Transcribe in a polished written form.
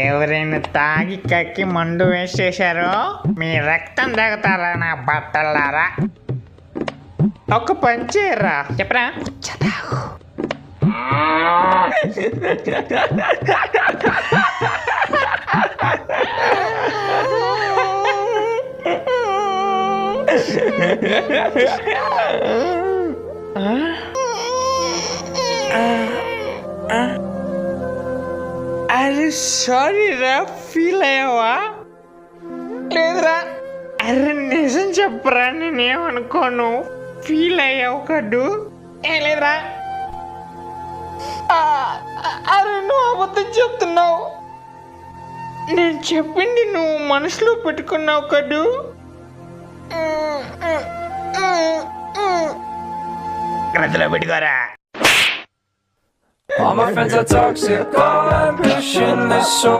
ఎవరైనా తాగి కక్కి మండు వేసేశారో మీ రక్తం తాగుతారా నా బట్టలారా. ఒక పని చేయరా చెప్పరా. అరే సారీ రా, ఫీల్ అయ్యావా? లేదురా. అరే నిజం చెప్పరా, నేనేమనుకోను. ఫీల్ అయ్యావు కదూ? ఏ లేదురా. అరే నువ్వు అబద్ధం చెప్తున్నావు. నేను చెప్పింది నువ్వు మనసులో పెట్టుకున్నావు కదూ? గ్రద్దలో పెట్టుకోరా. All my friends are toxic, all ambition is so